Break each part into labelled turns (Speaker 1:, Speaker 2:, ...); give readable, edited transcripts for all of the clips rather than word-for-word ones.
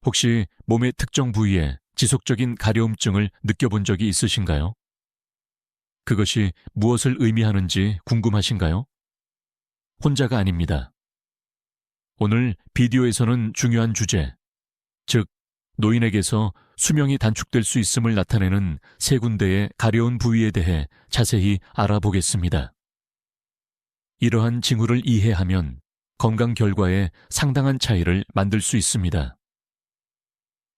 Speaker 1: 혹시 몸의 특정 부위에 지속적인 가려움증을 느껴본 적이 있으신가요? 그것이 무엇을 의미하는지 궁금하신가요? 혼자가 아닙니다. 오늘 비디오에서는 중요한 주제, 즉 노인에게서 수명이 단축될 수 있음을 나타내는 세 군데의 가려운 부위에 대해 자세히 알아보겠습니다. 이러한 징후를 이해하면 건강 결과에 상당한 차이를 만들 수 있습니다.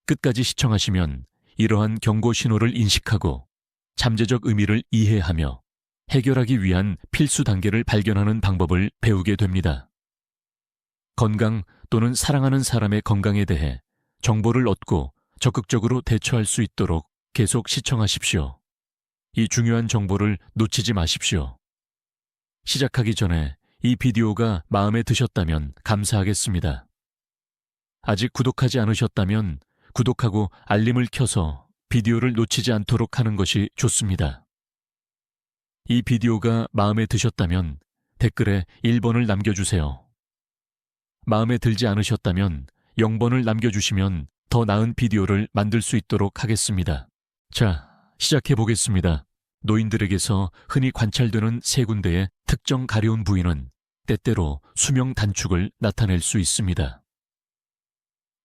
Speaker 1: 끝까지 시청하시면 이러한 경고 신호를 인식하고 잠재적 의미를 이해하며 해결하기 위한 필수 단계를 발견하는 방법을 배우게 됩니다. 건강 또는 사랑하는 사람의 건강에 대해 정보를 얻고 적극적으로 대처할 수 있도록 계속 시청하십시오. 이 중요한 정보를 놓치지 마십시오. 시작하기 전에 이 비디오가 마음에 드셨다면 감사하겠습니다. 아직 구독하지 않으셨다면 구독하고 알림을 켜서 비디오를 놓치지 않도록 하는 것이 좋습니다. 이 비디오가 마음에 드셨다면 댓글에 1번을 남겨주세요. 마음에 들지 않으셨다면 0번을 남겨주시면 더 나은 비디오를 만들 수 있도록 하겠습니다. 자, 시작해 보겠습니다. 노인들에게서 흔히 관찰되는 세 군데의 특정 가려운 부위는 때때로 수명 단축을 나타낼 수 있습니다.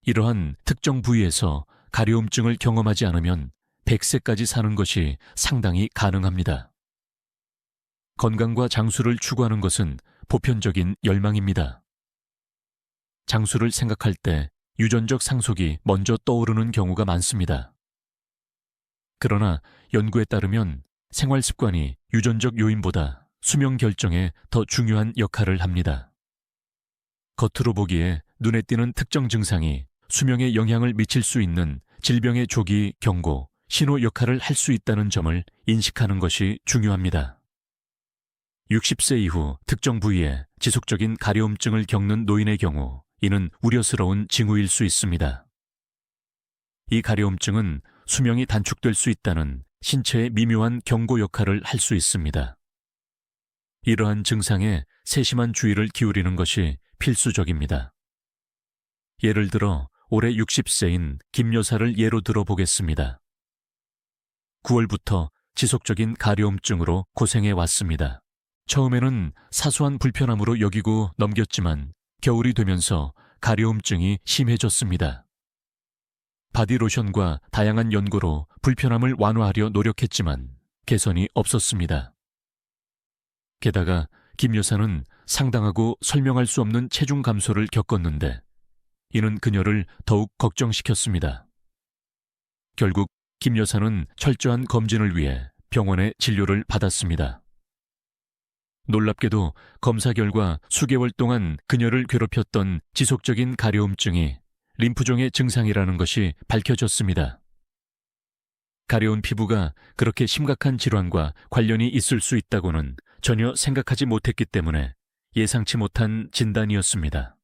Speaker 1: 이러한 특정 부위에서 가려움증을 경험하지 않으면 100세까지 사는 것이 상당히 가능합니다. 건강과 장수를 추구하는 것은 보편적인 열망입니다. 장수를 생각할 때 유전적 상속이 먼저 떠오르는 경우가 많습니다. 그러나 연구에 따르면 생활 습관이 유전적 요인보다 수명 결정에 더 중요한 역할을 합니다. 겉으로 보기에 눈에 띄는 특정 증상이 수명에 영향을 미칠 수 있는 질병의 조기 경고, 신호 역할을 할 수 있다는 점을 인식하는 것이 중요합니다. 60세 이후 특정 부위에 지속적인 가려움증을 겪는 노인의 경우 이는 우려스러운 징후일 수 있습니다. 이 가려움증은 수명이 단축될 수 있다는 신체의 미묘한 경고 역할을 할 수 있습니다. 이러한 증상에 세심한 주의를 기울이는 것이 필수적입니다. 예를 들어 올해 60세인 김 여사를 예로 들어보겠습니다. 9월부터 지속적인 가려움증으로 고생해 왔습니다. 처음에는 사소한 불편함으로 여기고 넘겼지만 겨울이 되면서 가려움증이 심해졌습니다. 바디로션과 다양한 연고로 불편함을 완화하려 노력했지만 개선이 없었습니다. 게다가 김 여사는 상당하고 설명할 수 없는 체중 감소를 겪었는데 이는 그녀를 더욱 걱정시켰습니다. 결국 김 여사는 철저한 검진을 위해 병원에 진료를 받았습니다. 놀랍게도 검사 결과 수개월 동안 그녀를 괴롭혔던 지속적인 가려움증이 림프종의 증상이라는 것이 밝혀졌습니다. 가려운 피부가 그렇게 심각한 질환과 관련이 있을 수 있다고는 전혀 생각하지 못했기 때문에 예상치 못한 진단이었습니다.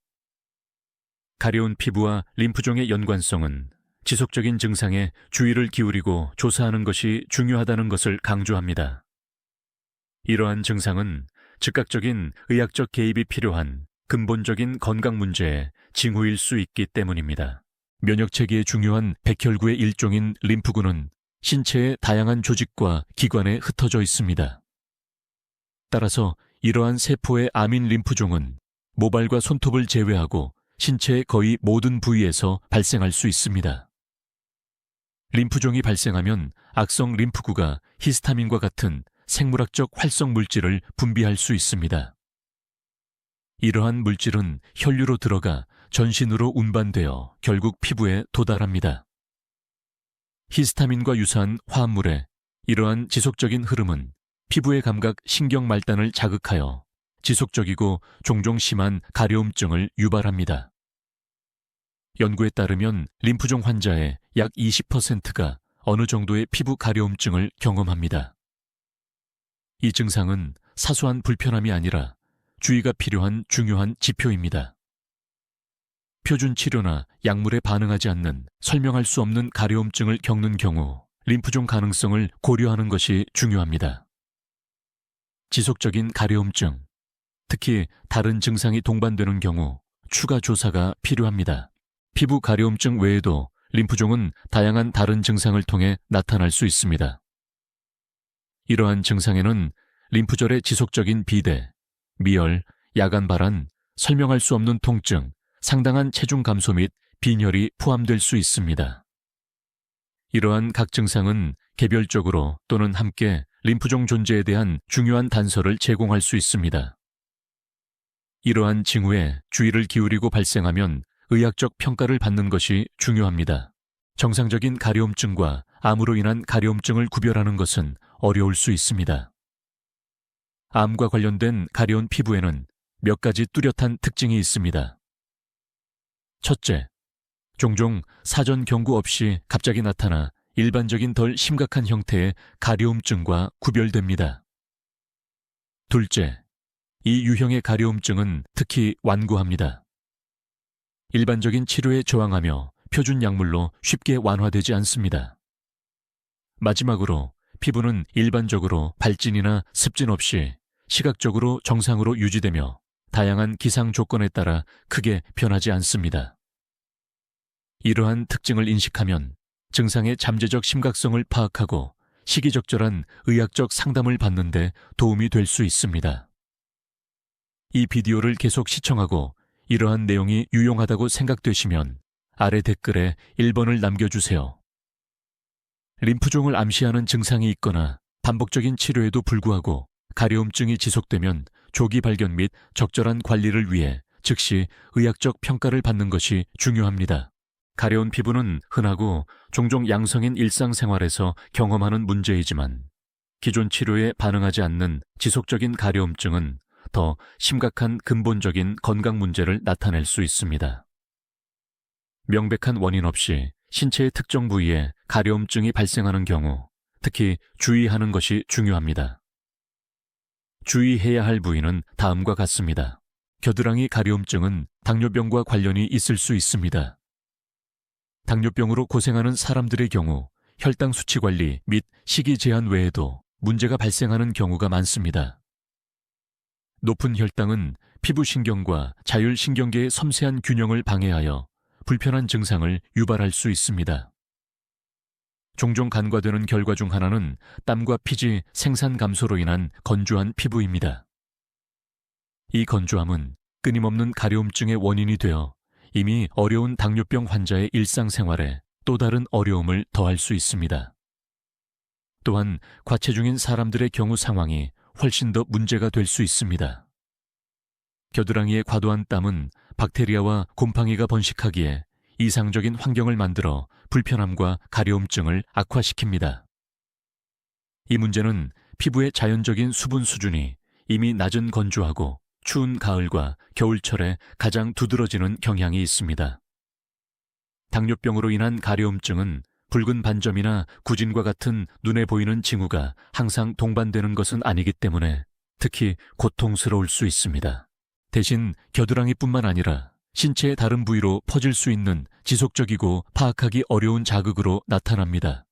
Speaker 1: 가려운 피부와 림프종의 연관성은 지속적인 증상에 주의를 기울이고 조사하는 것이 중요하다는 것을 강조합니다. 이러한 증상은 즉각적인 의학적 개입이 필요한 근본적인 건강 문제의 징후일 수 있기 때문입니다. 면역체계에 중요한 백혈구의 일종인 림프구는 신체의 다양한 조직과 기관에 흩어져 있습니다. 따라서 이러한 세포의 아민 림프종은 모발과 손톱을 제외하고 신체의 거의 모든 부위에서 발생할 수 있습니다. 림프종이 발생하면 악성 림프구가 히스타민과 같은 생물학적 활성 물질을 분비할 수 있습니다. 이러한 물질은 혈류로 들어가 전신으로 운반되어 결국 피부에 도달합니다. 히스타민과 유사한 화합물의 이러한 지속적인 흐름은 피부의 감각 신경 말단을 자극하여 지속적이고 종종 심한 가려움증을 유발합니다. 연구에 따르면 림프종 환자의 약 20%가 어느 정도의 피부 가려움증을 경험합니다. 이 증상은 사소한 불편함이 아니라 주의가 필요한 중요한 지표입니다. 표준 치료나 약물에 반응하지 않는 설명할 수 없는 가려움증을 겪는 경우 림프종 가능성을 고려하는 것이 중요합니다. 지속적인 가려움증, 특히 다른 증상이 동반되는 경우 추가 조사가 필요합니다. 피부 가려움증 외에도 림프종은 다양한 다른 증상을 통해 나타날 수 있습니다. 이러한 증상에는 림프절의 지속적인 비대, 미열, 야간 발한, 설명할 수 없는 통증, 상당한 체중 감소 및 빈혈이 포함될 수 있습니다. 이러한 각 증상은 개별적으로 또는 함께 림프종 존재에 대한 중요한 단서를 제공할 수 있습니다. 이러한 징후에 주의를 기울이고 발생하면 의학적 평가를 받는 것이 중요합니다. 정상적인 가려움증과 암으로 인한 가려움증을 구별하는 것은 어려울 수 있습니다. 암과 관련된 가려운 피부에는 몇 가지 뚜렷한 특징이 있습니다. 첫째, 종종 사전 경고 없이 갑자기 나타나 일반적인 덜 심각한 형태의 가려움증과 구별됩니다. 둘째, 이 유형의 가려움증은 특히 완고합니다. 일반적인 치료에 저항하며 표준 약물로 쉽게 완화되지 않습니다. 마지막으로 피부는 일반적으로 발진이나 습진 없이 시각적으로 정상으로 유지되며 다양한 기상 조건에 따라 크게 변하지 않습니다. 이러한 특징을 인식하면 증상의 잠재적 심각성을 파악하고 시기적절한 의학적 상담을 받는 데 도움이 될 수 있습니다. 이 비디오를 계속 시청하고 이러한 내용이 유용하다고 생각되시면 아래 댓글에 1번을 남겨주세요. 림프종을 암시하는 증상이 있거나 반복적인 치료에도 불구하고 가려움증이 지속되면 조기 발견 및 적절한 관리를 위해 즉시 의학적 평가를 받는 것이 중요합니다. 가려운 피부는 흔하고 종종 양성인 일상생활에서 경험하는 문제이지만 기존 치료에 반응하지 않는 지속적인 가려움증은 더 심각한 근본적인 건강 문제를 나타낼 수 있습니다. 명백한 원인 없이 신체의 특정 부위에 가려움증이 발생하는 경우 특히 주의하는 것이 중요합니다. 주의해야 할 부위는 다음과 같습니다. 겨드랑이 가려움증은 당뇨병과 관련이 있을 수 있습니다. 당뇨병으로 고생하는 사람들의 경우 혈당 수치 관리 및 식이 제한 외에도 문제가 발생하는 경우가 많습니다. 높은 혈당은 피부신경과 자율신경계의 섬세한 균형을 방해하여 불편한 증상을 유발할 수 있습니다. 종종 간과되는 결과 중 하나는 땀과 피지 생산 감소로 인한 건조한 피부입니다. 이 건조함은 끊임없는 가려움증의 원인이 되어 이미 어려운 당뇨병 환자의 일상생활에 또 다른 어려움을 더할 수 있습니다. 또한 과체중인 사람들의 경우 상황이 훨씬 더 문제가 될 수 있습니다. 겨드랑이의 과도한 땀은 박테리아와 곰팡이가 번식하기에 이상적인 환경을 만들어 불편함과 가려움증을 악화시킵니다. 이 문제는 피부의 자연적인 수분 수준이 이미 낮은 건조하고 추운 가을과 겨울철에 가장 두드러지는 경향이 있습니다. 당뇨병으로 인한 가려움증은 붉은 반점이나 구진과 같은 눈에 보이는 징후가 항상 동반되는 것은 아니기 때문에 특히 고통스러울 수 있습니다. 대신 겨드랑이뿐만 아니라 신체의 다른 부위로 퍼질 수 있는 지속적이고 파악하기 어려운 자극으로 나타납니다.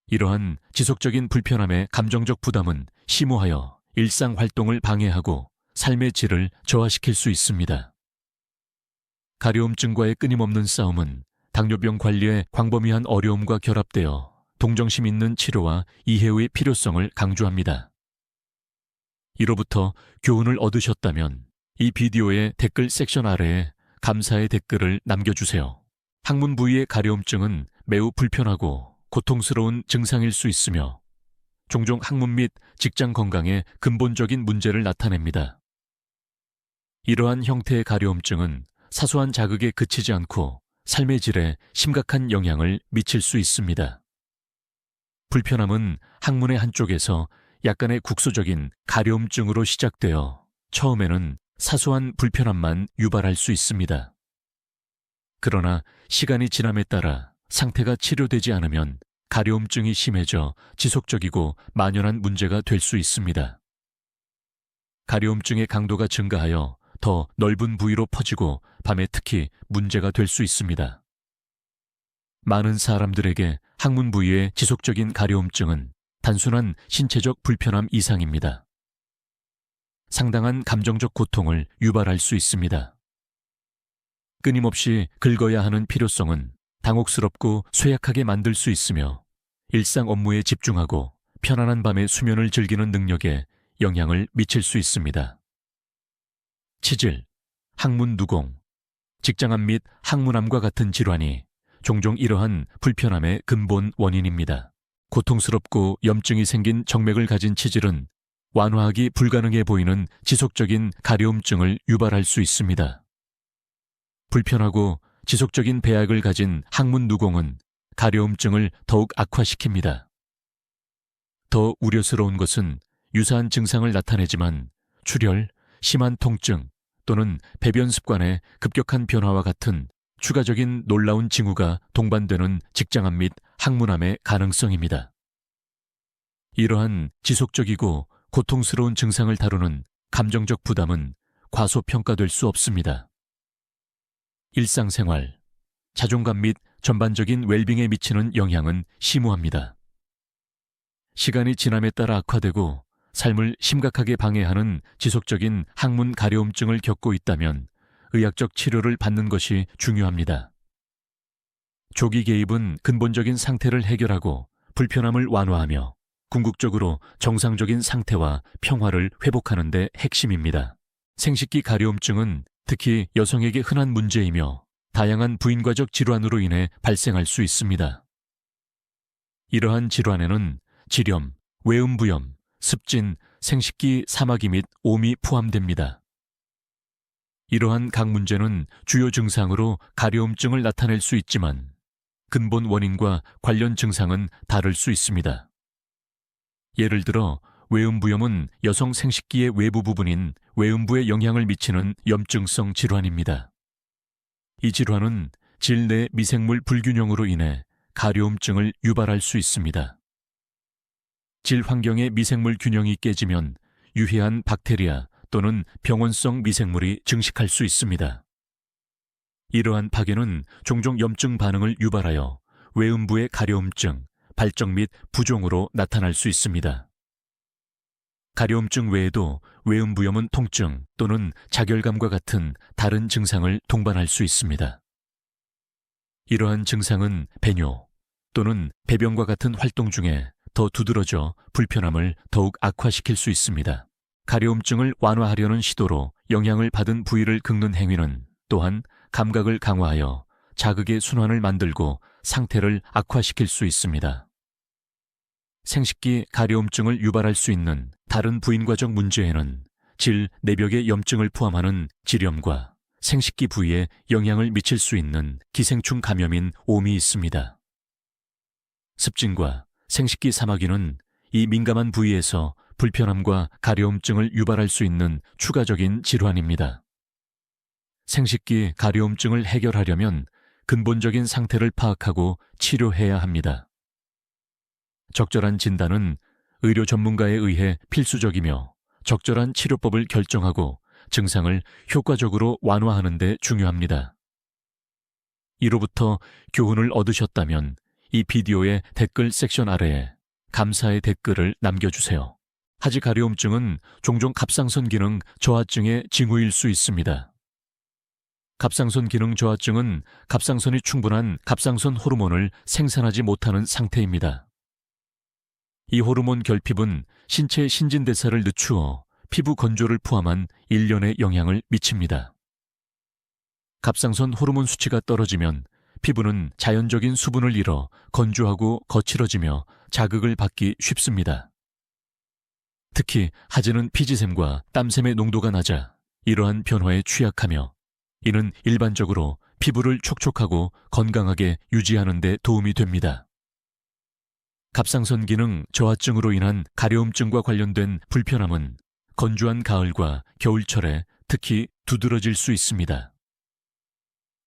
Speaker 1: 이러한 지속적인 불편함의 감정적 부담은 심오하여 일상 활동을 방해하고 삶의 질을 저하시킬 수 있습니다. 가려움증과의 끊임없는 싸움은 당뇨병 관리의 광범위한 어려움과 결합되어 동정심 있는 치료와 이해의 필요성을 강조합니다. 이로부터 교훈을 얻으셨다면 이 비디오의 댓글 섹션 아래에 감사의 댓글을 남겨주세요. 항문 부위의 가려움증은 매우 불편하고 고통스러운 증상일 수 있으며 종종 항문 및 직장 건강에 근본적인 문제를 나타냅니다. 이러한 형태의 가려움증은 사소한 자극에 그치지 않고 삶의 질에 심각한 영향을 미칠 수 있습니다. 불편함은 항문의 한쪽에서 약간의 국소적인 가려움증으로 시작되어 처음에는 사소한 불편함만 유발할 수 있습니다. 그러나 시간이 지남에 따라 상태가 치료되지 않으면 가려움증이 심해져 지속적이고 만연한 문제가 될 수 있습니다. 가려움증의 강도가 증가하여 더 넓은 부위로 퍼지고 밤에 특히 문제가 될 수 있습니다. 많은 사람들에게 항문 부위의 지속적인 가려움증은 단순한 신체적 불편함 이상입니다. 상당한 감정적 고통을 유발할 수 있습니다. 끊임없이 긁어야 하는 필요성은 당혹스럽고 쇠약하게 만들 수 있으며 일상 업무에 집중하고 편안한 밤의 수면을 즐기는 능력에 영향을 미칠 수 있습니다. 치질, 항문 누공, 직장암 및 항문암과 같은 질환이 종종 이러한 불편함의 근본 원인입니다. 고통스럽고 염증이 생긴 정맥을 가진 치질은 완화하기 불가능해 보이는 지속적인 가려움증을 유발할 수 있습니다. 불편하고 지속적인 배악을 가진 항문 누공은 가려움증을 더욱 악화시킵니다. 더 우려스러운 것은 유사한 증상을 나타내지만 출혈, 심한 통증 또는 배변 습관의 급격한 변화와 같은 추가적인 놀라운 징후가 동반되는 직장암 및 항문암의 가능성입니다. 이러한 지속적이고 고통스러운 증상을 다루는 감정적 부담은 과소평가될 수 없습니다. 일상생활, 자존감 및 전반적인 웰빙에 미치는 영향은 심오합니다. 시간이 지남에 따라 악화되고 삶을 심각하게 방해하는 지속적인 항문 가려움증을 겪고 있다면 의학적 치료를 받는 것이 중요합니다. 조기 개입은 근본적인 상태를 해결하고 불편함을 완화하며 궁극적으로 정상적인 상태와 평화를 회복하는 데 핵심입니다. 생식기 가려움증은 특히 여성에게 흔한 문제이며 다양한 부인과적 질환으로 인해 발생할 수 있습니다. 이러한 질환에는 지렴, 외음부염, 습진, 생식기 사마귀 및 옴이 포함됩니다. 이러한 각 문제는 주요 증상으로 가려움증을 나타낼 수 있지만 근본 원인과 관련 증상은 다를 수 있습니다. 예를 들어 외음부염은 여성 생식기의 외부 부분인 외음부에 영향을 미치는 염증성 질환입니다. 이 질환은 질 내 미생물 불균형으로 인해 가려움증을 유발할 수 있습니다. 질 환경의 미생물 균형이 깨지면 유해한 박테리아 또는 병원성 미생물이 증식할 수 있습니다. 이러한 파괴는 종종 염증 반응을 유발하여 외음부의 가려움증, 발정 및 부종으로 나타날 수 있습니다. 가려움증 외에도 외음부염은 통증 또는 자결감과 같은 다른 증상을 동반할 수 있습니다. 이러한 증상은 배뇨 또는 배변과 같은 활동 중에 더 두드러져 불편함을 더욱 악화시킬 수 있습니다. 가려움증을 완화하려는 시도로 영향을 받은 부위를 긁는 행위는 또한 감각을 강화하여 자극의 순환을 만들고 상태를 악화시킬 수 있습니다. 생식기 가려움증을 유발할 수 있는 다른 부인과적 문제에는 질 내벽의 염증을 포함하는 지렴과 생식기 부위에 영향을 미칠 수 있는 기생충 감염인 옴이 있습니다. 습진과 생식기 사마귀는 이 민감한 부위에서 불편함과 가려움증을 유발할 수 있는 추가적인 질환입니다. 생식기 가려움증을 해결하려면 근본적인 상태를 파악하고 치료해야 합니다. 적절한 진단은 의료 전문가에 의해 필수적이며 적절한 치료법을 결정하고 증상을 효과적으로 완화하는 데 중요합니다. 이로부터 교훈을 얻으셨다면 이 비디오의 댓글 섹션 아래에 감사의 댓글을 남겨주세요. 하지 가려움증은 종종 갑상선 기능 저하증의 징후일 수 있습니다. 갑상선 기능 저하증은 갑상선이 충분한 갑상선 호르몬을 생산하지 못하는 상태입니다. 이 호르몬 결핍은 신체의 신진대사를 늦추어 피부 건조를 포함한 일련에 영향을 미칩니다. 갑상선 호르몬 수치가 떨어지면 피부는 자연적인 수분을 잃어 건조하고 거칠어지며 자극을 받기 쉽습니다. 특히 하지는 피지샘과 땀샘의 농도가 낮아 이러한 변화에 취약하며 이는 일반적으로 피부를 촉촉하고 건강하게 유지하는 데 도움이 됩니다. 갑상선 기능 저하증으로 인한 가려움증과 관련된 불편함은 건조한 가을과 겨울철에 특히 두드러질 수 있습니다.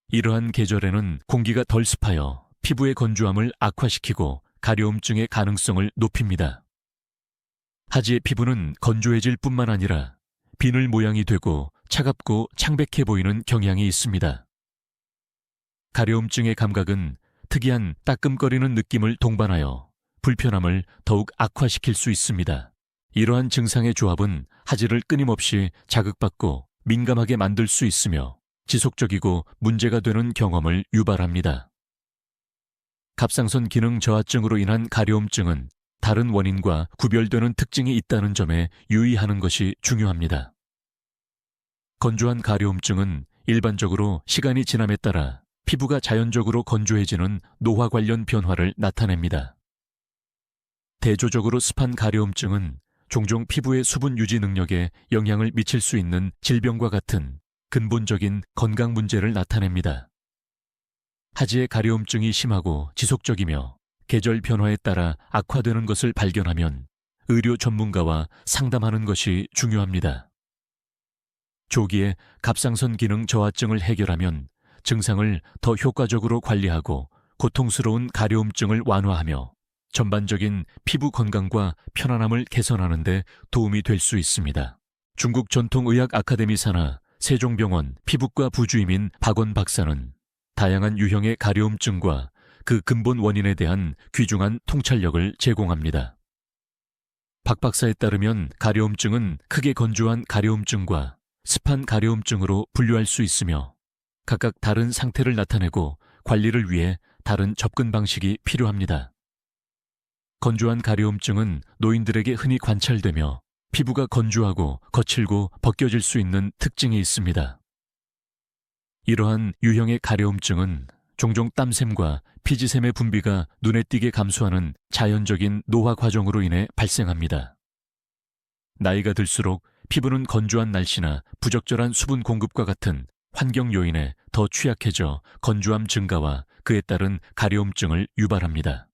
Speaker 1: 이러한 계절에는 공기가 덜 습하여 피부의 건조함을 악화시키고 가려움증의 가능성을 높입니다. 하지의 피부는 건조해질 뿐만 아니라 비늘 모양이 되고 차갑고 창백해 보이는 경향이 있습니다. 가려움증의 감각은 특이한 따끔거리는 느낌을 동반하여 불편함을 더욱 악화시킬 수 있습니다. 이러한 증상의 조합은 하지를 끊임없이 자극받고 민감하게 만들 수 있으며 지속적이고 문제가 되는 경험을 유발합니다. 갑상선 기능 저하증으로 인한 가려움증은 다른 원인과 구별되는 특징이 있다는 점에 유의하는 것이 중요합니다. 건조한 가려움증은 일반적으로 시간이 지남에 따라 피부가 자연적으로 건조해지는 노화 관련 변화를 나타냅니다. 대조적으로 습한 가려움증은 종종 피부의 수분 유지 능력에 영향을 미칠 수 있는 질병과 같은 근본적인 건강 문제를 나타냅니다. 하지의 가려움증이 심하고 지속적이며 계절 변화에 따라 악화되는 것을 발견하면 의료 전문가와 상담하는 것이 중요합니다. 조기에 갑상선 기능 저하증을 해결하면 증상을 더 효과적으로 관리하고 고통스러운 가려움증을 완화하며 전반적인 피부 건강과 편안함을 개선하는 데 도움이 될 수 있습니다. 중국 전통의학 아카데미 산하 세종병원 피부과 부주임인 박원 박사는 다양한 유형의 가려움증과 그 근본 원인에 대한 귀중한 통찰력을 제공합니다. 박 박사에 따르면 가려움증은 크게 건조한 가려움증과 습한 가려움증으로 분류할 수 있으며 각각 다른 상태를 나타내고 관리를 위해 다른 접근 방식이 필요합니다. 건조한 가려움증은 노인들에게 흔히 관찰되며 피부가 건조하고 거칠고 벗겨질 수 있는 특징이 있습니다. 이러한 유형의 가려움증은 종종 땀샘과 피지샘의 분비가 눈에 띄게 감소하는 자연적인 노화 과정으로 인해 발생합니다. 나이가 들수록 피부는 건조한 날씨나 부적절한 수분 공급과 같은 환경 요인에 더 취약해져 건조함 증가와 그에 따른 가려움증을 유발합니다.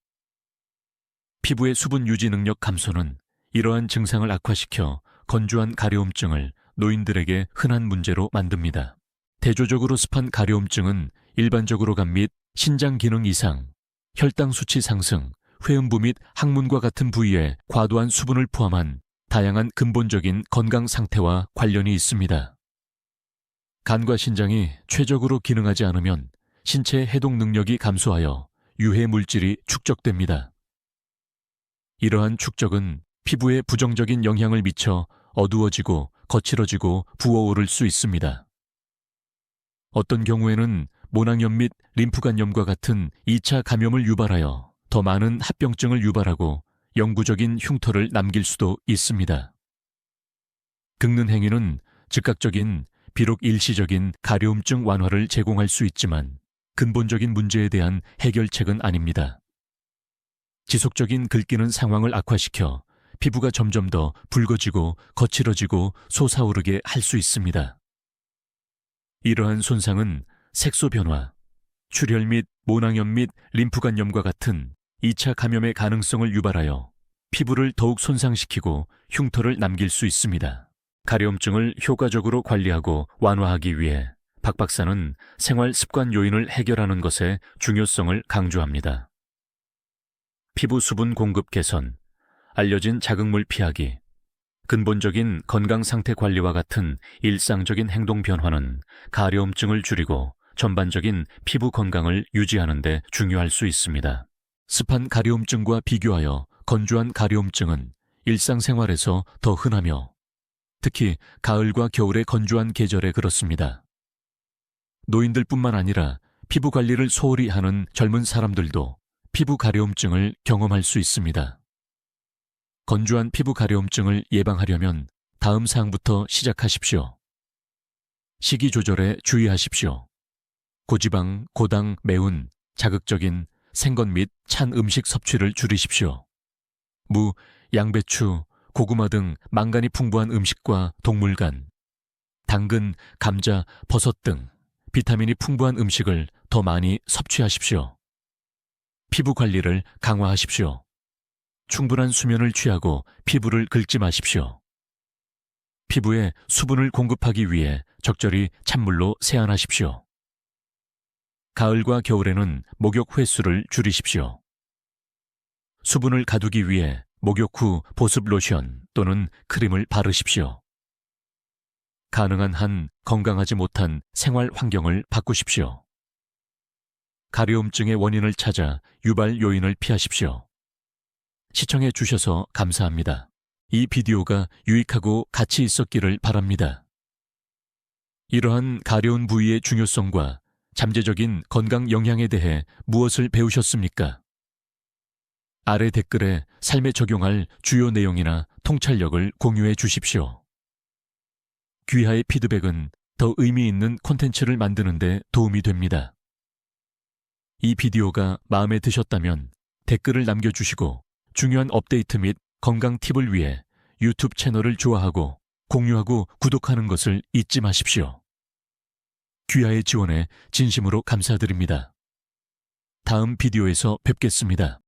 Speaker 1: 피부의 수분 유지 능력 감소는 이러한 증상을 악화시켜 건조한 가려움증을 노인들에게 흔한 문제로 만듭니다. 대조적으로 습한 가려움증은 일반적으로 간 및 신장 기능 이상, 혈당 수치 상승, 회음부 및 항문과 같은 부위에 과도한 수분을 포함한 다양한 근본적인 건강 상태와 관련이 있습니다. 간과 신장이 최적으로 기능하지 않으면 신체 해독 능력이 감소하여 유해 물질이 축적됩니다. 이러한 축적은 피부에 부정적인 영향을 미쳐 어두워지고 거칠어지고 부어오를 수 있습니다. 어떤 경우에는 모낭염 및 림프관염과 같은 2차 감염을 유발하여 더 많은 합병증을 유발하고 영구적인 흉터를 남길 수도 있습니다. 긁는 행위는 즉각적인 비록 일시적인 가려움증 완화를 제공할 수 있지만 근본적인 문제에 대한 해결책은 아닙니다. 지속적인 긁기는 상황을 악화시켜 피부가 점점 더 붉어지고 거칠어지고 솟아오르게 할 수 있습니다. 이러한 손상은 색소 변화, 출혈 및 모낭염 및 림프관염과 같은 2차 감염의 가능성을 유발하여 피부를 더욱 손상시키고 흉터를 남길 수 있습니다. 가려움증을 효과적으로 관리하고 완화하기 위해 박 박사는 생활 습관 요인을 해결하는 것의 중요성을 강조합니다. 피부 수분 공급 개선, 알려진 자극물 피하기, 근본적인 건강 상태 관리와 같은 일상적인 행동 변화는 가려움증을 줄이고 전반적인 피부 건강을 유지하는 데 중요할 수 있습니다. 습한 가려움증과 비교하여 건조한 가려움증은 일상생활에서 더 흔하며 특히 가을과 겨울의 건조한 계절에 그렇습니다. 노인들뿐만 아니라 피부 관리를 소홀히 하는 젊은 사람들도 피부 가려움증을 경험할 수 있습니다. 건조한 피부 가려움증을 예방하려면 다음 사항부터 시작하십시오. 식이 조절에 주의하십시오. 고지방, 고당, 매운, 자극적인 생건 및 찬 음식 섭취를 줄이십시오. 무, 양배추, 고구마 등 망간이 풍부한 음식과 동물간, 당근, 감자, 버섯 등 비타민이 풍부한 음식을 더 많이 섭취하십시오. 피부 관리를 강화하십시오. 충분한 수면을 취하고 피부를 긁지 마십시오. 피부에 수분을 공급하기 위해 적절히 찬물로 세안하십시오. 가을과 겨울에는 목욕 횟수를 줄이십시오. 수분을 가두기 위해 목욕 후 보습 로션 또는 크림을 바르십시오. 가능한 한 건강하지 못한 생활 환경을 바꾸십시오. 가려움증의 원인을 찾아 유발 요인을 피하십시오. 시청해 주셔서 감사합니다. 이 비디오가 유익하고 가치 있었기를 바랍니다. 이러한 가려운 부위의 중요성과 잠재적인 건강 영향에 대해 무엇을 배우셨습니까? 아래 댓글에 삶에 적용할 주요 내용이나 통찰력을 공유해 주십시오. 귀하의 피드백은 더 의미 있는 콘텐츠를 만드는 데 도움이 됩니다. 이 비디오가 마음에 드셨다면 댓글을 남겨주시고 중요한 업데이트 및 건강 팁을 위해 유튜브 채널을 좋아하고 공유하고 구독하는 것을 잊지 마십시오. 귀하의 지원에 진심으로 감사드립니다. 다음 비디오에서 뵙겠습니다.